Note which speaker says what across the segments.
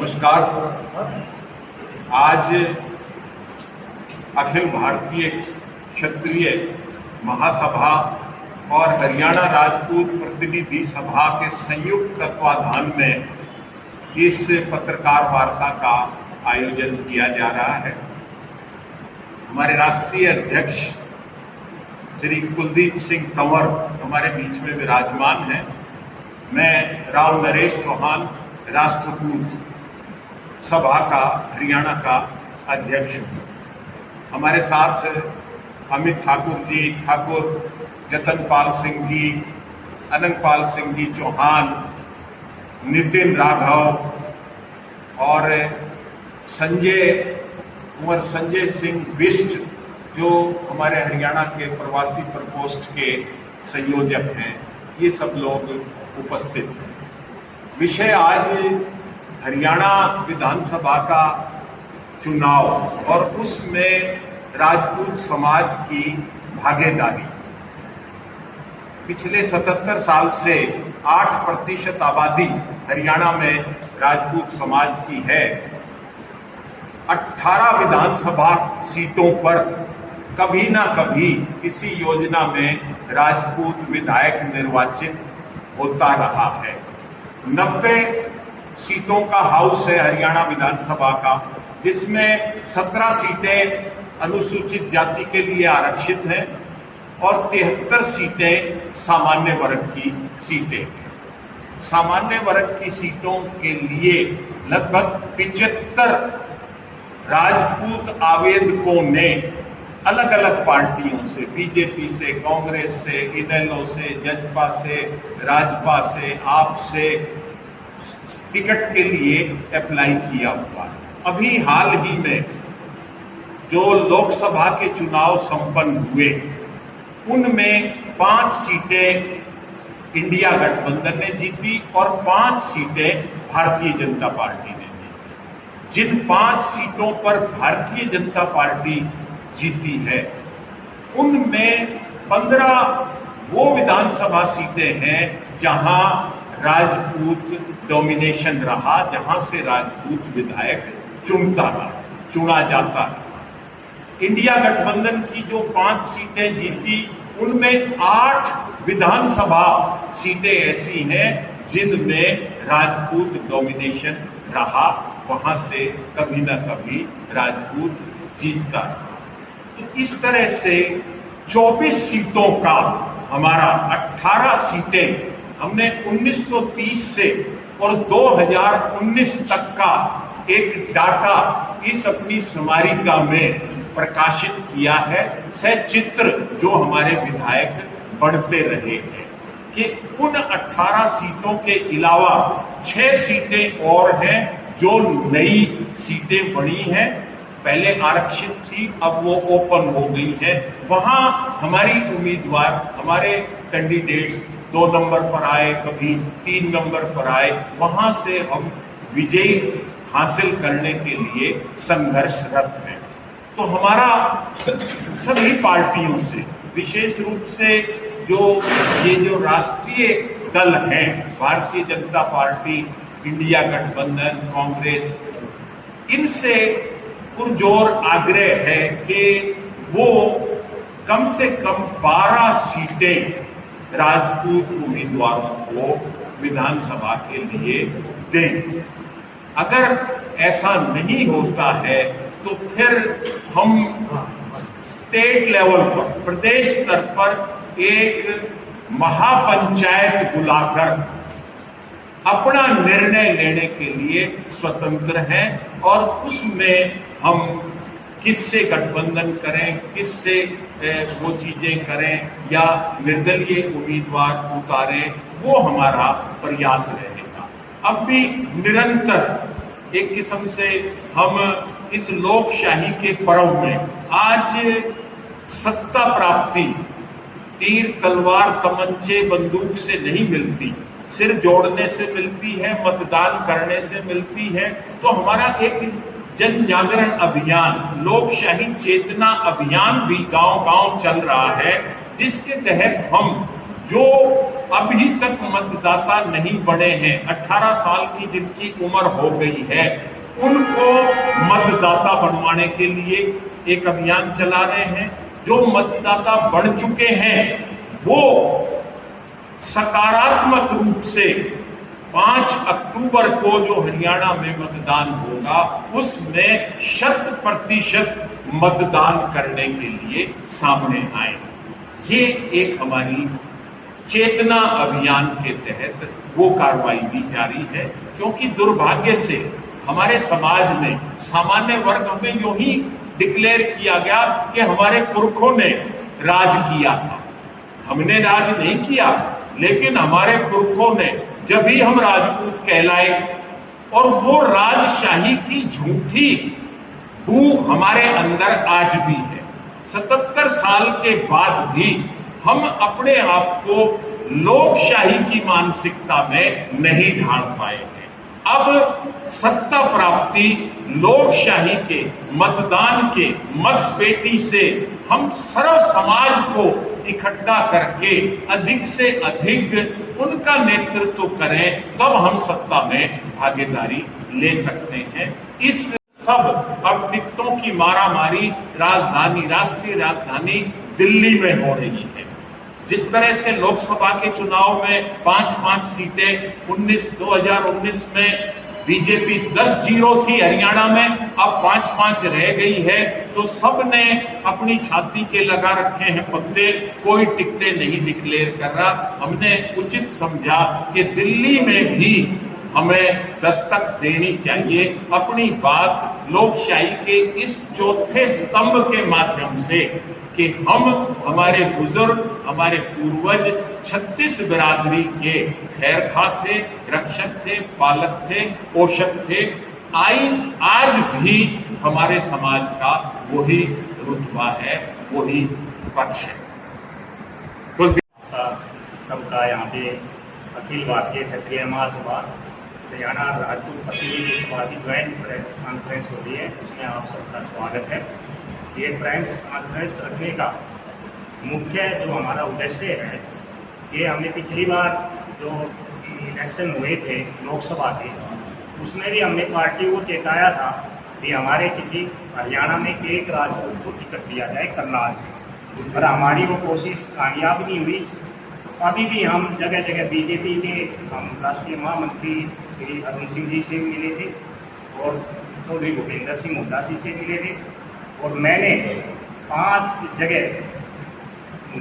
Speaker 1: नमस्कार। आज अखिल भारतीय क्षत्रिय महासभा और हरियाणा राजपूत प्रतिनिधि सभा के संयुक्त तत्वाधान में इस पत्रकार वार्ता का आयोजन किया जा रहा है। हमारे राष्ट्रीय अध्यक्ष श्री कुलदीप सिंह तंवर हमारे बीच में विराजमान हैं। मैं राव नरेश चौहान राष्ट्रकूट सभा का हरियाणा का अध्यक्ष हूँ। हमारे साथ अमित ठाकुर जी, ठाकुर जतनपाल सिंह जी, अनंगपाल सिंह जी चौहान, नितिन राघव और कुंवर संजय सिंह बिष्ट जो हमारे हरियाणा के प्रवासी प्रकोष्ठ के संयोजक हैं, ये सब लोग उपस्थित हैं। विषय आज हरियाणा विधानसभा का चुनाव और उसमें राजपूत समाज की भागीदारी। पिछले 77 साल से 8% आबादी हरियाणा में राजपूत समाज की है। 18 विधानसभा सीटों पर कभी ना कभी किसी योजना में राजपूत विधायक निर्वाचित होता रहा है। 90 सीटों का हाउस है हरियाणा विधानसभा का, जिसमें 17 सीटें अनुसूचित जाति के लिए आरक्षित हैं और 73 सीटें सामान्य वर्ग की सीटें हैं। सामान्य वर्ग की सीटों के लिए लगभग 75 राजपूत आवेदकों ने अलग अलग पार्टियों से, बीजेपी से, कांग्रेस से, इनेलो से, जजपा से, राजपा से, आप से टिकट के लिए अप्लाई किया हुआ है। अभी हाल ही में जो लोकसभा के चुनाव संपन्न हुए, उनमें 5 सीटें इंडिया गठबंधन ने जीती और 5 सीटें भारतीय जनता पार्टी ने जीती। जिन 5 सीटों पर भारतीय जनता पार्टी जीती है, उनमें 15 वो विधानसभा सीटें हैं जहां राजपूत डोमिनेशन रहा, जहां से राजपूत विधायक चुना जाता रहा। इंडिया गठबंधन की जो 5 सीटें जीती, उनमें 8 विधानसभा सीटें ऐसी हैं जिनमें राजपूत डोमिनेशन रहा, वहां से कभी ना कभी राजपूत जीतता रहा। तो इस तरह से 24 सीटों का हमारा 18 सीटें हमने 1930 से और 2019 तक का एक डाटा इस अपनी स्मारिका में प्रकाशित किया है। सचित्र जो हमारे विधायक बढ़ते रहे हैं कि उन 18 सीटों के अलावा 6 सीटें और हैं जो नई सीटें बनी हैं। पहले आरक्षित थी, अब वो ओपन हो गई है। वहां हमारी उम्मीदवार, हमारे कैंडिडेट्स 2 नंबर पर आए, कभी 3 नंबर पर आए। वहां से हम विजय हासिल करने के लिए संघर्षरत हैं। तो हमारा सभी पार्टियों से, विशेष रूप से जो राष्ट्रीय दल हैं, भारतीय जनता पार्टी, इंडिया गठबंधन, कांग्रेस, इनसे पुरजोर आग्रह है कि वो कम से कम 12 सीटें राजपूत उम्मीदवारों को विधानसभा के लिए दें। अगर ऐसा नहीं होता है तो फिर हम स्टेट लेवल पर, प्रदेश स्तर पर एक महापंचायत बुलाकर अपना निर्णय लेने के लिए स्वतंत्र हैं और उसमें हम किससे गठबंधन करें, किससे वो चीजें करें या निर्दलीय उम्मीदवार उतारें, वो हमारा प्रयास रहेगा। अब भी निरंतर एक किस्म से हम इस लोकशाही के पर्व में, आज सत्ता प्राप्ति तीर तलवार तमंचे बंदूक से नहीं मिलती, सिर जोड़ने से मिलती है, मतदान करने से मिलती है। तो हमारा एक जन जागरण अभियान, लोकशाही चेतना अभियान भी गांव-गांव चल रहा है, जिसके तहत हम जो अभी तक मतदाता नहीं बने हैं, 18 साल की जिनकी उम्र हो गई है, उनको मतदाता बनवाने के लिए एक अभियान चला रहे हैं। जो मतदाता बन चुके हैं वो सकारात्मक रूप से 5 अक्टूबर को जो हरियाणा में मतदान होगा उसमें 100% मतदान करने के लिए सामने आए। ये एक हमारी चेतना अभियान के तहत वो कार्रवाई भी जारी है, क्योंकि दुर्भाग्य से हमारे समाज में सामान्य वर्ग में यूं ही डिक्लेयर किया गया कि हमारे पुरखों ने राज किया था। हमने राज नहीं किया, लेकिन हमारे पुरखों ने, जब भी हम राजपूत कहलाए, और वो राजशाही की झूठी बू हमारे अंदर आज भी है। 77 साल के बाद भी हम अपने आप को लोकशाही की मानसिकता में नहीं ढाल पाए हैं। अब सत्ता प्राप्ति लोकशाही के, मतदान के, मतपेटी से हम सर्व समाज को इकट्ठा करके अधिक से अधिक उनका नेतृत्व करें, तब हम सत्ता में भागीदारी ले सकते हैं। इस सब अब टिकटों की मारामारी राजधानी, राष्ट्रीय राजधानी दिल्ली में हो रही है। जिस तरह से लोकसभा के चुनाव में 5-5 सीटें 2019 में बीजेपी 10-0 थी हरियाणा में, अब 5-5 रह गई है, तो सब ने अपनी छाती के लगा रखे हैं पत्ते, कोई टिकटें नहीं डिक्लेयर कर रहा। हमने उचित समझा कि दिल्ली में भी हमें दस्तक देनी चाहिए, अपनी बात लोकशाही के इस चौथे स्तंभ के माध्यम से, कि हम, हमारे बुजुर्ग, हमारे पूर्वज 36 बिरादरी के खैरखा थे, रक्षक थे, पालक थे, पोषक थे। आज भी हमारे समाज का वही रुतबा है, वही पक्ष है।
Speaker 2: सबका यहाँ पे अखिल भारतीय क्षत्रिय महासभा हरियाणा राजपूत प्रतिनिधि सभा की ज्वाइंट कॉन्फ्रेंस हो रही है, उसमें आप सबका स्वागत है। ये प्रेस कॉन्फ्रेंस रखने का मुख्य जो हमारा उद्देश्य है, ये हमने पिछली बार जो इलेक्शन हुए थे लोकसभा के, उसमें भी हमने पार्टी को चेताया था कि हमारे किसी हरियाणा में एक राजपूत को टिकट दिया जाए करनाल से, पर हमारी वो कोशिश कामयाब नहीं हुई। अभी भी हम जगह जगह बीजेपी के हम राष्ट्रीय महामंत्री श्री अरुण सिंह जी से मिले थे और चौधरी भूपेंद्र सिंह हुड्डा जी से मिले थे, और मैंने 5 जगह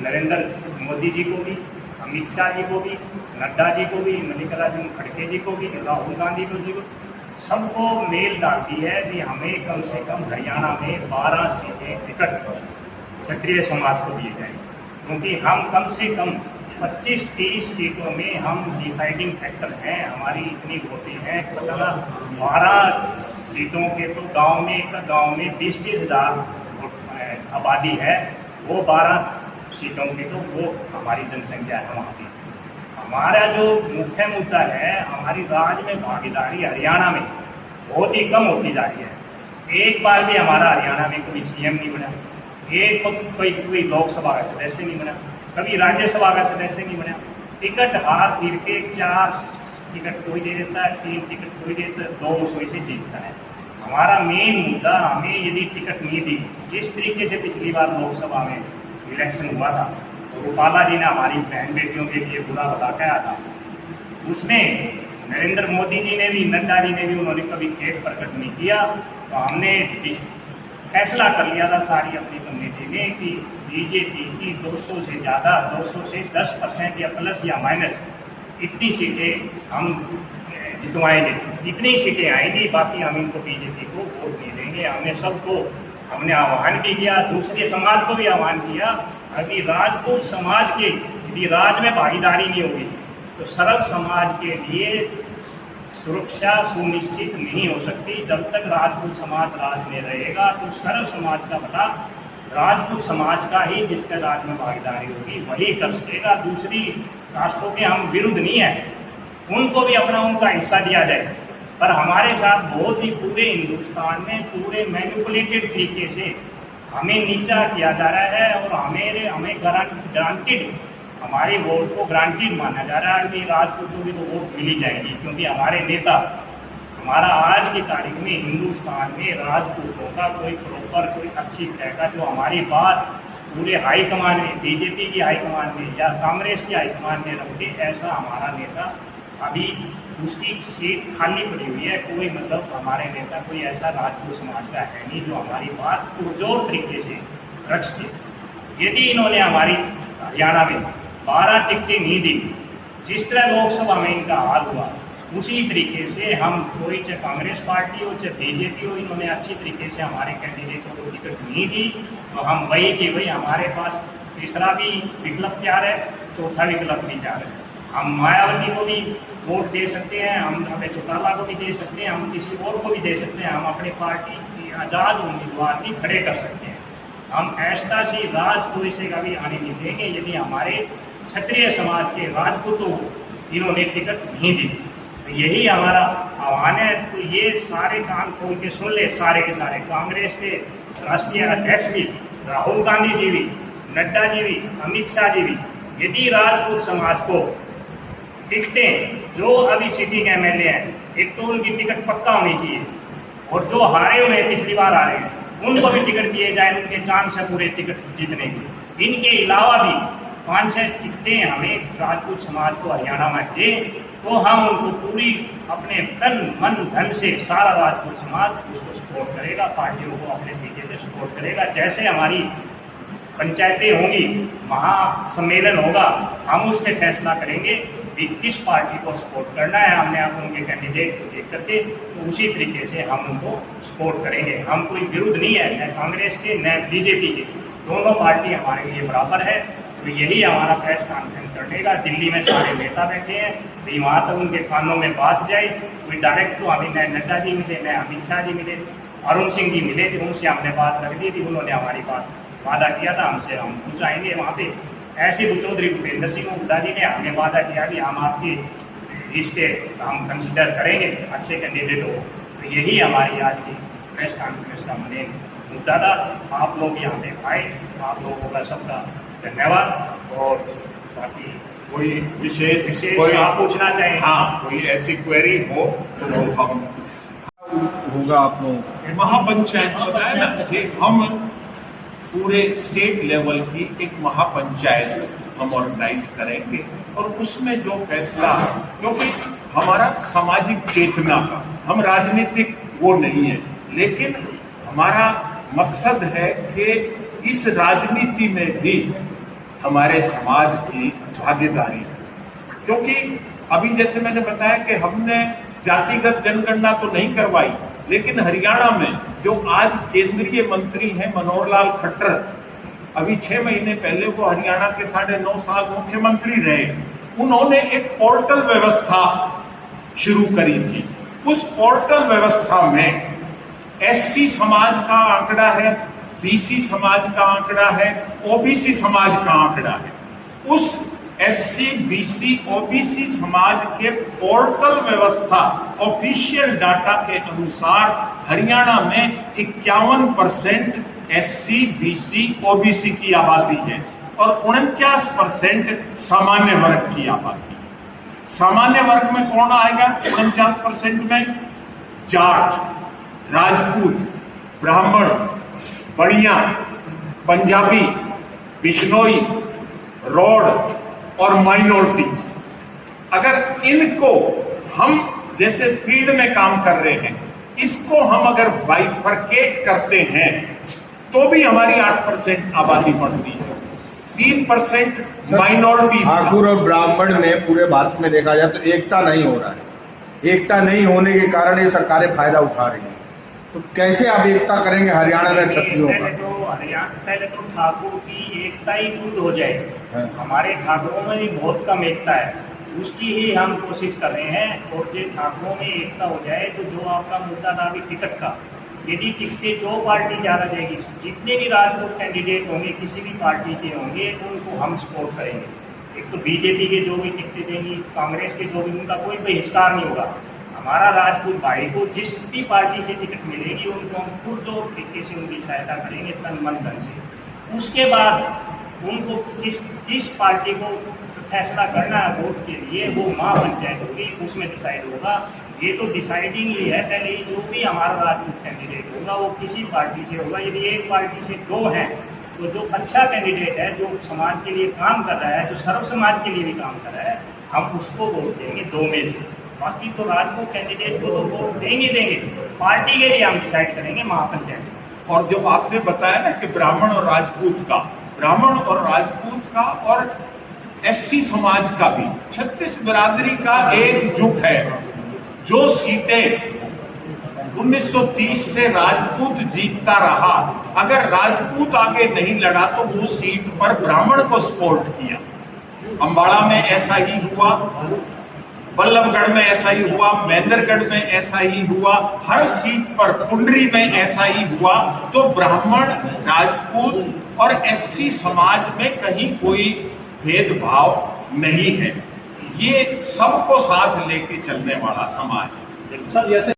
Speaker 2: नरेंद्र मोदी जी को भी, अमित शाह जी को भी, नड्डा जी को भी, मल्लिकार्जुन खड़गे जी को भी, राहुल गांधी जी को, सबको मेल डालती है कि हमें कम से कम हरियाणा में 12 सीटें टिकट क्षत्रिय समाज को दिए जाए, क्योंकि हम कम से कम 25-30 सीटों में हम डिसाइडिंग फैक्टर हैं। हमारी इतनी वोटें हैं, 12 सीटों के तो गांव में 20-20 हज़ार आबादी है, वो 12 सीटों की तो वो हमारी जनसंख्या है वहाँ की। हमारा जो मुख्य मुद्दा है, हमारी राज्य में भागीदारी हरियाणा में बहुत ही कम होती जा रही है। एक बार भी हमारा हरियाणा में कोई सीएम नहीं बना, एक कोई लोकसभा का सदस्य नहीं बना, कभी राज्यसभा का सदस्य नहीं बना। टिकट हार फिर के 4 टिकट कोई दे देता है, 3 टिकट कोई देता है, 2 उसमें से जीतता है। हमारा मेन मुद्दा, हमें यदि टिकट नहीं दी, जिस तरीके से पिछली बार लोकसभा में इलेक्शन हुआ था, तो रूपाला जी ने हमारी बहन बेटियों के लिए बुरा भला कहा था, उसमें नरेंद्र मोदी जी ने भी, नड्डा जी ने भी, उन्होंने कभी खेद प्रकट नहीं किया। तो हमने फैसला कर लिया था सारी अपनी कमेटी में कि बीजेपी की 200 से ज़्यादा, 200 से 10% या प्लस या माइनस इतनी सीटें हम जितवाएंगे, इतनी सीटें आएंगी, बाकी हम इनको बीजेपी को वोट नहीं देंगे। हमने आह्वान भी किया, दूसरे समाज को भी आह्वान किया, अभी राजपूत समाज के यदि राज में भागीदारी नहीं होगी तो सर्व समाज के लिए सुरक्षा सुनिश्चित नहीं हो सकती। जब तक राजपूत समाज राज में रहेगा तो सर्व समाज का भला राजपूत समाज का ही, जिसका राज में भागीदारी होगी वही कर सकेगा। दूसरी कास्टों के हम विरुद्ध नहीं है, उनको भी अपना उनका हिस्सा दिया जाए, पर हमारे साथ बहुत ही पूरे हिंदुस्तान में पूरे मैनिपुलेटेड तरीके से हमें नीचा किया जा रहा है और हमें ग्रांटेड हमारे वोट को ग्रांटेड माना जा रहा है। अभी राजपूतों की तो वोट मिल ही जाएंगी, क्योंकि हमारे नेता, हमारा आज की तारीख में हिंदुस्तान में राजपूतों का कोई प्रॉपर कोई अच्छी तरह का जो हमारी बात पूरे हाईकमान में, बीजेपी की हाईकमान में या कांग्रेस की हाईकमान में रखते, ऐसा हमारा नेता अभी उसकी सीट खाली पड़ी हुई है। कोई मतलब हमारे नेता कोई ऐसा राजपूत समाज का है नहीं जो हमारी बात पुरजोर तरीके से रख सके। यदि इन्होंने हमारी हरियाणा में 12 टिकटें नहीं दी, जिस तरह लोकसभा में इनका हाल हुआ, उसी तरीके से हम कोई चाहे कांग्रेस पार्टी हो चाहे बीजेपी हो, इन्होंने अच्छी तरीके से हमारे कैंडिडेटों को टिकट नहीं दी, तो हम वही कि वही हमारे पास तीसरा भी विकल्प तैयार है, चौथा विकल्प भी तैयार है। हम मायावती को भी वोट दे सकते हैं, हम अपने चौटाला को भी दे सकते हैं, हम किसी और को भी दे सकते हैं, हम अपनी पार्टी की आज़ाद उम्मीदवार भी खड़े कर सकते हैं। हम ऐसा सी राज कोई से कभी आने नहीं देंगे यदि हमारे क्षत्रिय समाज के राजपूतों को इन्होंने टिकट नहीं दी। तो यही हमारा आह्वान है। तो ये सारे काम खोल के सुन ले, सारे के सारे कांग्रेस के राष्ट्रीय अध्यक्ष भी, राहुल गांधी जी भी, नड्डा जी भी, अमित शाह जी भी, यदि राजपूत समाज को टिकटें, जो अभी सिटिंग एमएलए हैं, एक तो उनकी टिकट पक्का होनी चाहिए, और जो हारे हुए पिछली बार आ रहे हैं उनको भी टिकट दिए जाए, उनके चांस है पूरे टिकट जीतने के। इनके अलावा भी 5-6 टिकटें हमें राजपूत समाज को हरियाणा में दें, तो हम उनको पूरी अपने तन मन धन से सारा राजपूत समाज उसको सपोर्ट करेगा, पार्टियों को अपने तरीके से सपोर्ट करेगा। जैसे हमारी पंचायतें होंगी, महासम्मेलन होगा, हम उसमें फैसला करेंगे कि किस पार्टी को सपोर्ट करना है। हमने आप उनके कैंडिडेट को देख करके तो उसी तरीके से हम उनको सपोर्ट करेंगे। हम कोई विरुद्ध नहीं है, न कांग्रेस के न बीजेपी के, दोनों पार्टी हमारे लिए बराबर है। तो यही हमारा प्रेस कॉन्फ्रेंस करने का, दिल्ली में सारे नेता बैठे हैं, तो वहाँ तक उनके कानों में बात जाए। कोई डायरेक्ट तो हमें न नड्डा जी मिले, न अमित शाह जी मिले, अरुण सिंह जी मिले थे, उनसे हमने बात रख दी थी, उन्होंने हमारी बात वादा किया था हमसे, हम पहुँचाएंगे वहाँ पे। ऐसे चौधरी भूपेंद्र सिंह हुड्डा जी ने हमें वादा किया कि हम आपकी रिश्ते हम कंसिडर करेंगे, अच्छे कैंडिडेट हो। तो यही हमारी आज की प्रेस कॉन्फ्रेंस का मेन मुद्दा था। आप लोग यहाँ पे आए, आप लोगों का सबका धन्यवाद। और बाकी
Speaker 1: कोई विशेष
Speaker 2: कोई आप पूछना चाहें?
Speaker 1: हाँ, कोई ऐसी क्वेरी हो तो वो हम
Speaker 3: होगा आप लोग
Speaker 1: महापंचायत बताया ना कि हम पूरे स्टेट लेवल की एक महापंचायत हम ऑर्गेनाइज करेंगे, और उसमें जो फैसला, क्योंकि हमारा सामाजिक चेतना का, हम राजनीतिक वो नहीं है, लेकिन हमारा मकसद है कि इस राजनीति में भी हमारे समाज की भागीदारी है। क्योंकि अभी जैसे मैंने बताया कि हमने जातिगत जनगणना तो नहीं करवाई, लेकिन हरियाणा में जो आज केंद्रीय मंत्री हैं मनोहर लाल खट्टर, अभी 6 महीने पहले वो हरियाणा के 9.5 साल मुख्यमंत्री रहे, उन्होंने एक पोर्टल व्यवस्था शुरू करी थी। उस पोर्टल व्यवस्था में एससी समाज का आंकड़ा है, बीसी समाज का आंकड़ा है, ओबीसी समाज का आंकड़ा है। उस एससी, बीसी, ओबीसी समाज के पोर्टल व्यवस्था ऑफिशियल डाटा के अनुसार हरियाणा में 51% एससी, बीसी, ओबीसी की आबादी है और 49% सामान्य वर्ग की आबादी। सामान्य वर्ग में कौन आएगा 49% में? जाट, राजपूत, ब्राह्मण, बढ़िया, पंजाबी, बिश्नोई, रोड और माइनॉरिटीज। अगर इनको हम जैसे फील्ड में काम कर रहे हैं, इसको हम अगर बाइफरकेट करते हैं तो भी हमारी 8% आबादी बढ़ती है, 3% माइनॉरिटीज।
Speaker 3: ठाकुर और ब्राह्मण में पूरे भारत में देखा जाए तो एकता नहीं हो रहा है। एकता नहीं होने के कारण ये सरकारें फायदा उठा रही हैं। तो कैसे आप एकता करेंगे हरियाणा में क्षत्रियों का?
Speaker 2: पहले तो ठाकुर की एकता ही टूट हो जाए। हमारे ठाकुरों में भी बहुत कम एकता है, उसकी ही हम कोशिश कर रहे हैं। और जो ठाकुरों में एकता हो जाए तो जो आपका मुद्दा था अभी टिकट का, यदि टिकटें जो पार्टी ज़्यादा देगी, जितने भी राजपूत कैंडिडेट होंगे किसी भी पार्टी के होंगे उनको हम सपोर्ट करेंगे। एक तो बीजेपी के जो भी टिकटें देंगी, कांग्रेस के जो भी, उनका कोई बहिष्कार नहीं होगा। हमारा राजपूत भाई को जिस भी पार्टी से टिकट मिलेगी उनको हम पुरजोर तरीके से उनकी सहायता करेंगे, तन मन धन से। उसके बाद उनको किस पार्टी को फैसला करना है वोट के लिए, वो महापंचायत होगी, उसमें डिसाइड होगा। ये तो डिसाइडिंग ही है, पहले जो भी हमारा राजपूत कैंडिडेट होगा वो किसी पार्टी से होगा। यदि एक पार्टी से दो हैं तो जो अच्छा कैंडिडेट है, जो समाज के लिए काम कर रहा है, जो सर्व समाज के लिए भी काम कर रहा है, हम उसको वोट देंगे 2 में से। बाकी तो राजपूत कैंडिडेट को तो वोट देंगे, पार्टी के लिए हम डिसाइड करेंगे महापंचायत।
Speaker 1: और जब आपने बताया ना कि ब्राह्मण और राजपूत का और एससी समाज का भी, छत्तीस बिरादरी का एकजुट है। जो सीटें 1930 से राजपूत जीतता रहा, अगर राजपूत आगे नहीं लड़ा तो वो सीट पर ब्राह्मण को सपोर्ट किया। अंबाड़ा में ऐसा ही हुआ, बल्लभगढ़ में ऐसा ही हुआ, महेंद्रगढ़ में ऐसा ही हुआ, हर सीट पर, पुंडरी में ऐसा ही हुआ। तो ब्राह्मण, राजपूत और एससी समाज में कहीं कोई भेदभाव नहीं है। ये सबको साथ लेके चलने वाला समाज है।
Speaker 3: सर जैसे